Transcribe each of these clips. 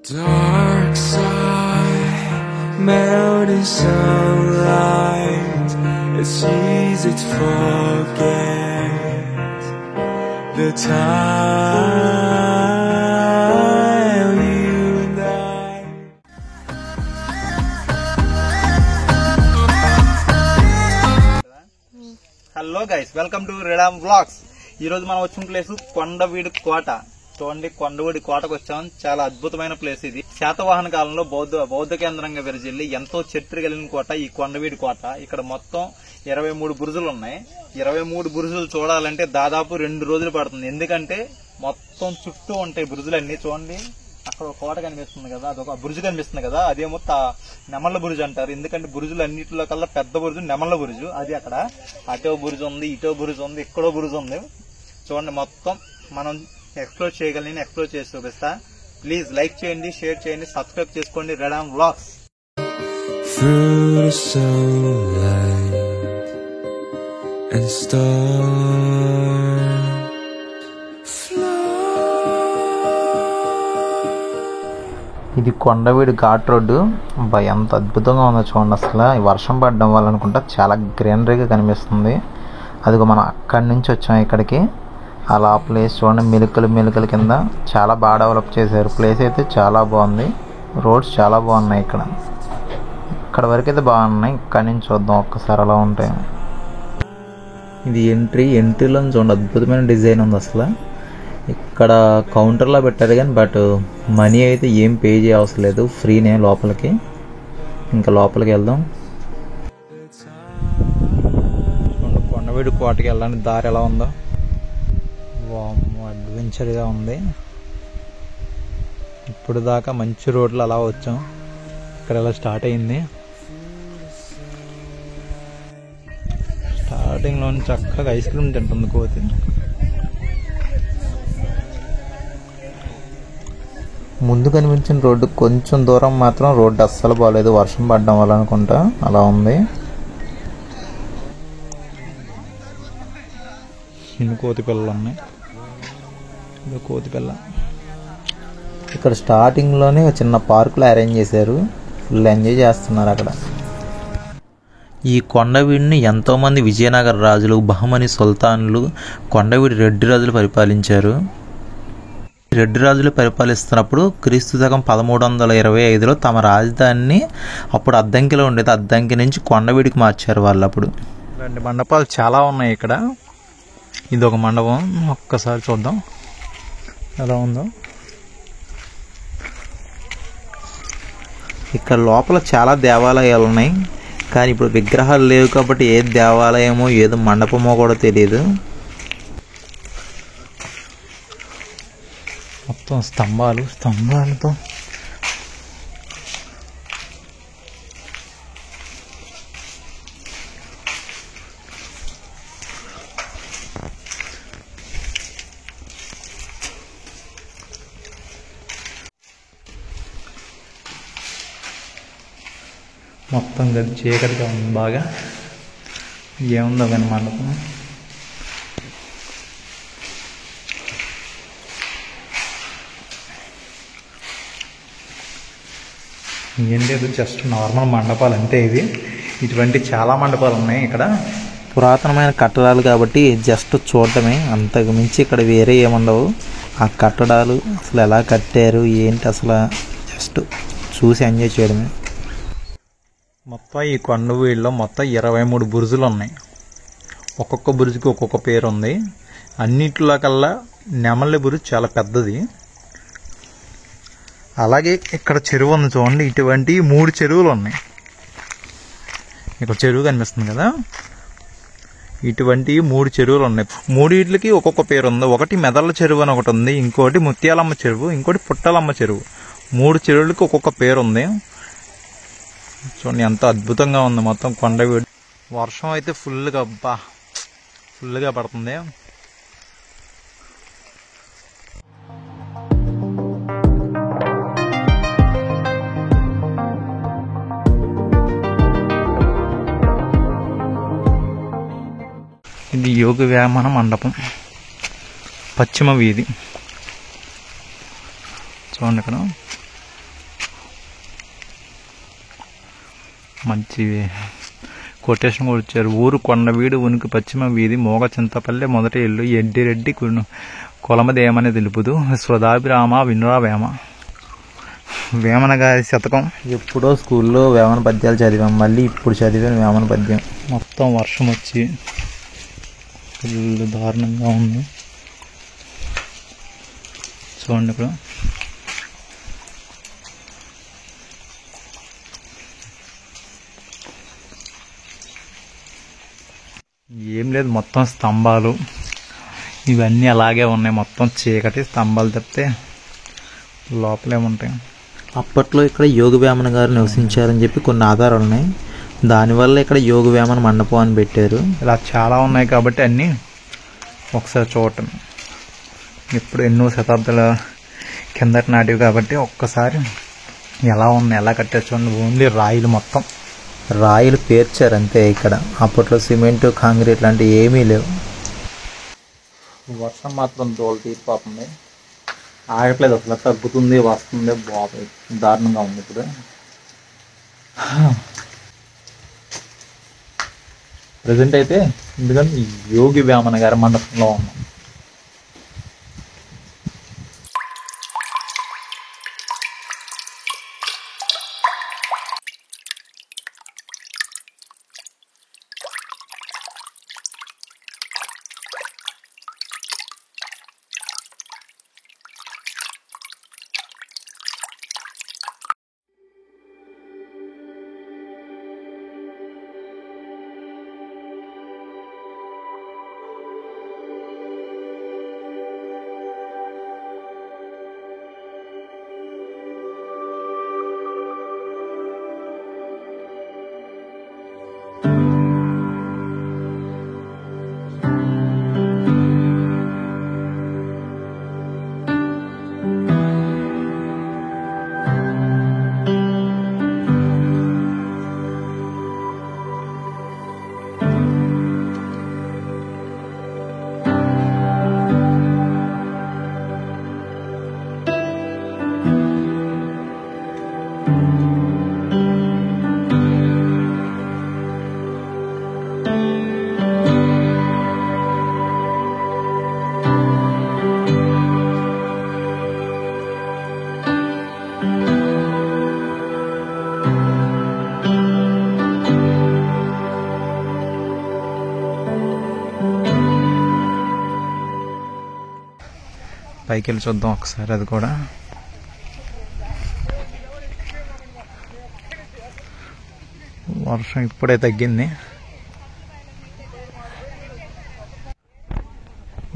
Dark side, melting sunlight. It's easy to forget the time you and I. Hello guys, welcome to రెడామ్ vlogs. ఈరోజు మనం వచ్చిన place Kondaveedu కోట. చూడండి, కొండవీడి కోటకు వచ్చాం. చాలా అద్భుతమైన ప్లేస్ ఇది. శాతవాహన కాలంలో బౌద్ధ కేంద్రంగా విరజిల్లి ఎంతో చరిత్ర కలిగిన కోట ఈ కొండవీడి కోట. ఇక్కడ మొత్తం 23 బురుజులు ఉన్నాయి. 23 బురుజులు చూడాలంటే దాదాపు 2 రోజులు పడుతుంది. ఎందుకంటే మొత్తం చుట్టూ ఉంటాయి బురుజులన్నీ. చూడండి, అక్కడ ఒక కోట కనిపిస్తుంది కదా, అదొక బురుజు కనిపిస్తుంది కదా, అదేమో నెమళ్ళ బురుజు అంటారు. ఎందుకంటే బురుజులు అన్నింటిలో కల్లా పెద్ద బురుజు నెమళ్ళ బురుజు. అది అక్కడ అటో బురుజు ఉంది, ఇటో బురుజు ఉంది, ఇక్కడో బురుజు ఉంది. చూడండి, మొత్తం మనం ఎక్స్ప్లోర్ చేయగలిగిన ఎక్స్ప్లోర్ చేసి చూపిస్తా. ప్లీజ్ లైక్ చేయండి, షేర్ చేయండి, సబ్స్క్రైబ్ చేసుకోండి రెడామ్ vlogs. Through the sunlight and stars fly. ఇది కొండవీడు ఘాట్ రోడ్డు. ఎంత అద్భుతంగా ఉందో చూడండి. అసలు ఈ వర్షం పడడం వల్ల అనుకుంటా చాలా గ్రీనరీగా కనిపిస్తుంది. అదిగో మనం అక్కడి నుంచి వచ్చాం ఇక్కడికి. అలా ప్లేస్ చూడండి, మెలికల కింద చాలా బాగా డెవలప్ చేశారు. ప్లేస్ అయితే చాలా బాగుంది. రోడ్స్ చాలా బాగున్నాయి. ఇక్కడ వరకు అయితే బాగున్నాయి. ఇక్కడి నుంచి చూద్దాం ఒక్కసారి అలా ఉంటాయి. ఇది ఎంట్రీలో చూడండి, అద్భుతమైన డిజైన్ ఉంది. అసలు ఇక్కడ కౌంటర్లో పెట్టారు కానీ బట్ మనీ అయితే ఏం పే చేయవసరం లేదు, ఫ్రీనే లోపలికి. ఇంకా లోపలికి వెళ్దాం. చూడండి, కొండవీడు కోటకి వెళ్ళడానికి దారి ఎలా ఉందో. అడ్వెంచర్గా ఉంది. ఇప్పుడు దాకా మంచి రోడ్లు అలా వచ్చాం. ఇక్కడ ఇలా స్టార్ట్ అయింది. స్టార్టింగ్లో చక్కగా ఐస్ క్రీమ్ తింటుంది కోతి. ముందు కనిపించిన రోడ్డు కొంచెం దూరం మాత్రం రోడ్డు అస్సలు బాగాలేదు, వర్షం పడడం వల్ల అనుకుంటా అలా ఉంది. ఇన్ని కోతి పిల్లలు ఉన్నాయి. ఇది కోతి పిల్ల. ఇక్కడ స్టార్టింగ్లోనే చిన్న పార్కులో అరేంజ్ చేశారు. ఫుల్ ఎంజాయ్ చేస్తున్నారు అక్కడ. ఈ కొండవీడిని ఎంతోమంది విజయనగర రాజులు, బహమని సుల్తాన్లు, కొండవీడి రెడ్డి రాజులు పరిపాలించారు. రెడ్డి రాజులు పరిపాలిస్తున్నప్పుడు క్రీస్తు శకం 1325లో తమ రాజధానిని అప్పుడు అద్దంకిలో ఉండేది. అద్దంకి నుంచి కొండవీడికి మార్చారు వాళ్ళు. అప్పుడు 2 మండపాలు చాలా ఉన్నాయి ఇక్కడ. ఇది ఒక మండపం, ఒక్కసారి చూద్దాం ఎలా ఉందో. ఇక్కడ లోపల చాలా దేవాలయాలు ఉన్నాయి, కానీ ఇప్పుడు విగ్రహాలు లేవు కాబట్టి ఏ దేవాలయమో ఏదో మండపమో కూడా తెలియదు. మొత్తం స్తంభాలతో మొత్తం గది చీకటిగా ఉంది బాగా. ఏముందో కానీ మండపం. ఏం లేదు, జస్ట్ నార్మల్ మండపాలు అంతే. ఇటువంటి చాలా మండపాలు ఉన్నాయి ఇక్కడ. పురాతనమైన కట్టడాలు కాబట్టి జస్ట్ చూడటమే, అంతకు మించి ఇక్కడ వేరే ఏముండవు. ఆ కట్టడాలు అసలు ఎలా కట్టారు ఏంటి అసలు జస్ట్ చూసి ఎంజాయ్ చేయడమే. మొత్తం ఈ కొండవీడిలో మొత్తం 23 బురుజులు ఉన్నాయి. ఒక్కొక్క బురుజుకి ఒక్కొక్క పేరు ఉంది. అన్నింటిలో కల్లా నెమలి బురుజు చాలా పెద్దది. అలాగే ఇక్కడ చెరువు ఉంది చూడండి. ఇటువంటి 3 చెరువులు ఉన్నాయి. ఇక్కడ చెరువు కనిపిస్తుంది కదా, ఇటువంటి 3 చెరువులు ఉన్నాయి. 3 ఒక్కొక్క పేరు ఉంది. ఒకటి మెదళ్ళ చెరువు అని ఒకటి ఉంది, ఇంకోటి ముత్యాలమ్మ చెరువు, ఇంకోటి పుట్టలమ్మ చెరువు. 3 చెరువులకి ఒక్కొక్క పేరు ఉంది. చూడండి ఎంత అద్భుతంగా ఉంది మొత్తం కొండవీడు. వర్షం అయితే ఫుల్గా పడుతుంది. ఇది యోగ వ్యాయామ మండపం, పశ్చిమ వీధి. చూడండి ఇక్కడ మంచి కొటేషన్ కూడా ఇచ్చారు. ఊరు కొండవీడు ఉనికి పశ్చిమ వీధి మోగ చింతపల్లె మొదటి ఇల్లు ఎడ్డిరెడ్డి కొలమదేమని తెలుపుదు స్వదాభిరామ వినురా వేమ. వేమన గారి శతకం. ఎప్పుడో స్కూల్లో వేమన పద్యాలు చదివాం, మళ్ళీ ఇప్పుడు చదివాను వేమన పద్యం. మొత్తం వర్షం వచ్చి ఫుల్ దారుణంగా ఉంది. చూడండి ఇక్కడ ఏం లేదు, మొత్తం స్తంభాలు ఇవన్నీ అలాగే ఉన్నాయి. మొత్తం చీకటి, స్తంభాలు తప్పితే లోపలేముంటాయి. అప్పట్లో ఇక్కడ యోగ వేమన గారు నివసించారని చెప్పి కొన్ని ఆధారాలు ఉన్నాయి. దానివల్ల ఇక్కడ యోగ వేమన మండపం అని పెట్టారు. ఇలా చాలా ఉన్నాయి కాబట్టి అన్నీ ఒకసారి చూడటం. ఇప్పుడు ఎన్నో శతాబ్దాల కిందటి నాటివి కాబట్టి ఒక్కసారి ఎలా ఉన్నాయి, ఎలా కట్టారు చూడండి. ఓన్లీ రాయిలు, మొత్తం రాయిలు పేర్చారు అంతే. ఇక్కడ అప్పట్లో సిమెంట్, కాంక్రీట్ లాంటివి ఏమీ లేవు. వర్షం మాత్రం దోలు తీరిపోతుంది, ఆగట్లేదు అసలు. తగ్గుతుంది, వస్తుంది, బాబు దారుణంగా ఉంది ఇప్పుడు. ప్రజెంట్ అయితే ఎందుకంటే యోగి వేమన గారి మండపంలో ఉన్నాం. పైకి వెళ్ళి చూద్దాం ఒకసారి. అది కూడా వర్షం ఇప్పుడే తగ్గింది.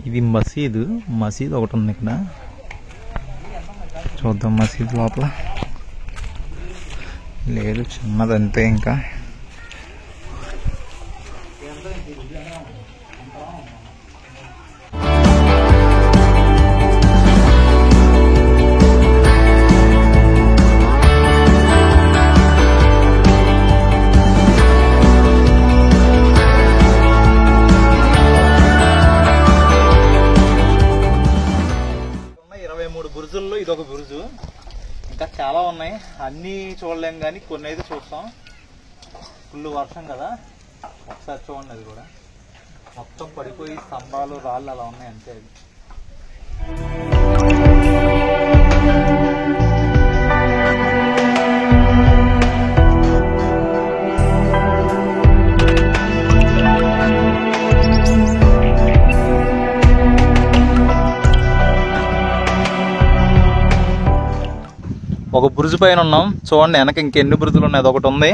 ఇది మసీదు ఒకటి ఉంది ఇక్కడ. చూద్దాం మసీదు లోపల. లేదు, చిన్నదంతే. ఇంకా బురుజుల్లో ఇదొక బురుజు. ఇంకా చాలా ఉన్నాయి, అన్నీ చూడలేం కానీ కొన్ని అయితే చూస్తాం. ఫుల్ వర్షం కదా, ఒకసారి చూడండి. అది కూడా మొత్తం పడిపోయి స్తంభాలు, రాళ్ళు అలా ఉన్నాయి అంతే. అది ఒక బురుజు పైన ఉన్నాం. చూడండి వెనక ఇంకెన్ని బురుజులు ఉన్నాయి. అదొకటి ఉంది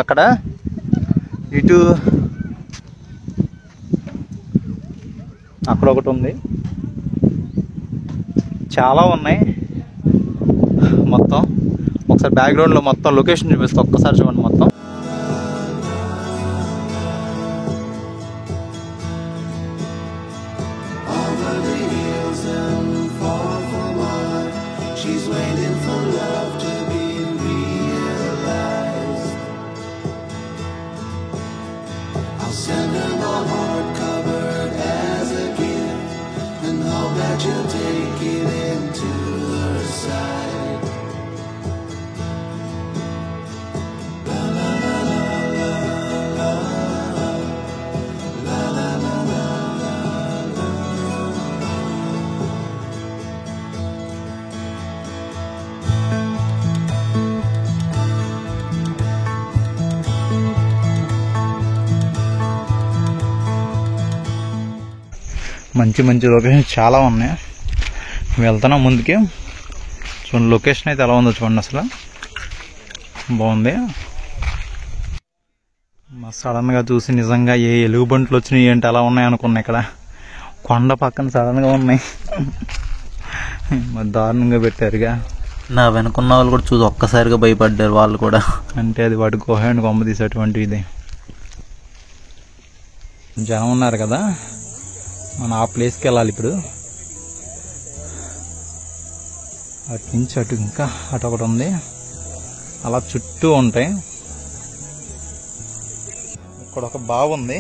అక్కడ, ఇటు అక్కడ ఒకటి ఉంది. చాలా ఉన్నాయి మొత్తం. ఒకసారి బ్యాక్గ్రౌండ్లో మొత్తం లొకేషన్ చూపిస్తా, ఒక్కసారి చూడండి మొత్తం. She's waiting for love to be realized. I'll send her the heart covered as a gift, and hope that you'll take it into her side. La la la la la la la la la la. మంచి మంచి location చాలా ఉన్నాయి. వెళ్తున్నాం ముందుకి. చూడండి location అయితే ఎలా ఉందో చూడండి, అసలు బాగుంది. సడన్గా చూసి నిజంగా ఏ ఎలుగుబంట్లు వచ్చినాయి ఏంటి అలా ఉన్నాయి అనుకున్నా. ఇక్కడ కొండ పక్కన సడన్గా ఉన్నాయి, మరి దారుణంగా పెట్టారుగా. నా వెనుకున్న వాళ్ళు కూడా చూసి ఒక్కసారిగా భయపడ్డారు వాళ్ళు కూడా. అంటే అది వాటి గుహని కొమ్మ తీసేటువంటి ఇది. జనం ఉన్నారు కదా, మనం ఆ ప్లేస్కి వెళ్ళాలి ఇప్పుడు. అటు నుంచి అటు ఇంకా అటు ఒకటి ఉంది, అలా చుట్టూ ఉంటాయి. ఇక్కడ ఒక బావి ఉంది.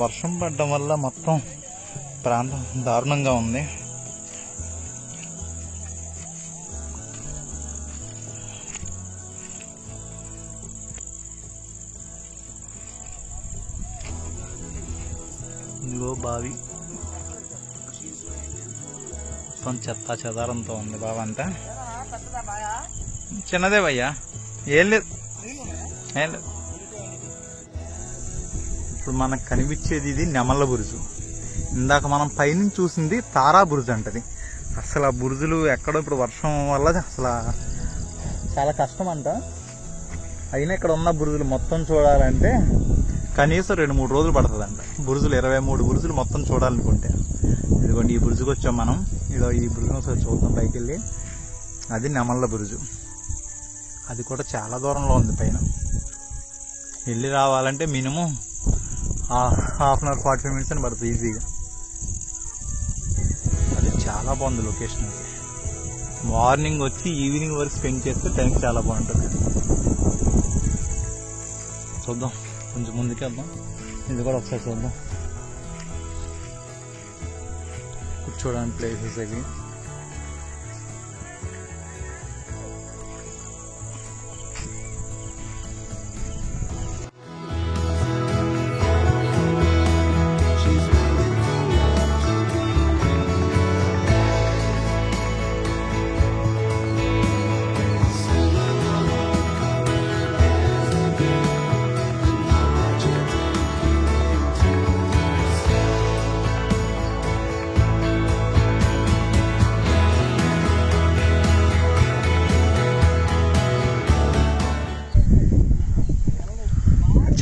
వర్షం పడడం వల్ల మొత్తం ప్రాంతం దారుణంగా ఉంది. ఇదిగో బావి మొత్తం చెత్త చెదారంతో ఉంది. బావి అంతా చిన్నదే భయ్యా, ఏం లేదు. ఇప్పుడు మనకు కనిపించేది ఇది నెమళ్ళ బురుజు. ఇందాక మనం పైనుంచి చూసింది తారా బురుజు అంటది. అసలు ఆ బురుజులు ఎక్కడో ఇప్పుడు వర్షం వల్ల అసలు చాలా కష్టం అంట. అయినా ఇక్కడ ఉన్న బురుజులు మొత్తం చూడాలంటే కనీసం 2-3 రోజులు పడుతుందంట. బురుజులు 23 బురుజులు మొత్తం చూడాలనుకుంటే. ఇదిగోండి ఈ బురుజుకి వచ్చాం మనం. ఇదో ఈ బురుజును ఒకసారి చూద్దాం పైకి వెళ్ళి. అది నెమళ్ళ బురుజు. అది కూడా చాలా దూరంలో ఉంది పైన. వెళ్ళి రావాలంటే minimum half an hour 45 minutes అని పడుతుంది ఈజీగా. అది చాలా బాగుంది లొకేషన్. అది మార్నింగ్ వచ్చి ఈవినింగ్ వరకు స్పెండ్ చేస్తే టైం చాలా బాగుంటుంది. చూద్దాం, కొంచెం ముందుకు వెళ్దాం. ఇది కూడా ఒకసారి చూద్దాం. కూర్చోడానికి ప్లేసెస్ అవి.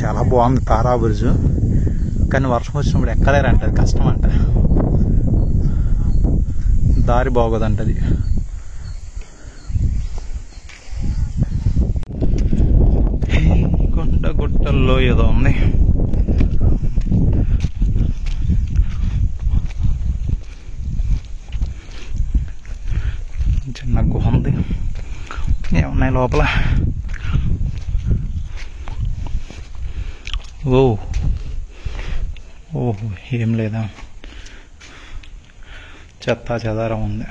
చాలా బాగుంది తారా బురుజు. కానీ వర్షం వచ్చినప్పుడు ఎక్కలేరంట, అది కష్టం అంట. దారి బాగోదంటది. కొండ గుట్టల్లో ఏదో ఉంది. చిన్న గుహ ఉంది. ఏమున్నాయి లోపల? ఓహో ఏం లేదా, చెత్త చెదారం ఉంది.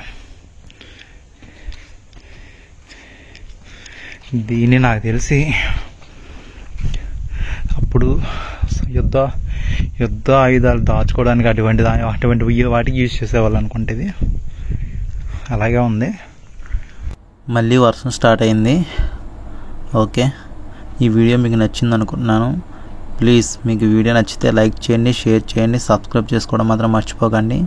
దీన్ని నాకు తెలిసి అప్పుడు యుద్ధ ఆయుధాలు దాచుకోవడానికి అటువంటి వాటికి యూజ్ చేసేవాళ్ళు అనుకుంటే. ఇది అలాగే ఉంది. మళ్ళీ వర్షం స్టార్ట్ అయింది. ఓకే, ఈ వీడియో మీకు నచ్చింది అనుకుంటున్నాను. ప్లీజ్ మీకు వీడియో నచ్చితే లైక్ చేయండి, షేర్ చేయండి, సబ్స్క్రైబ్ చేసుకోవడం మాత్రం మర్చిపోకండి.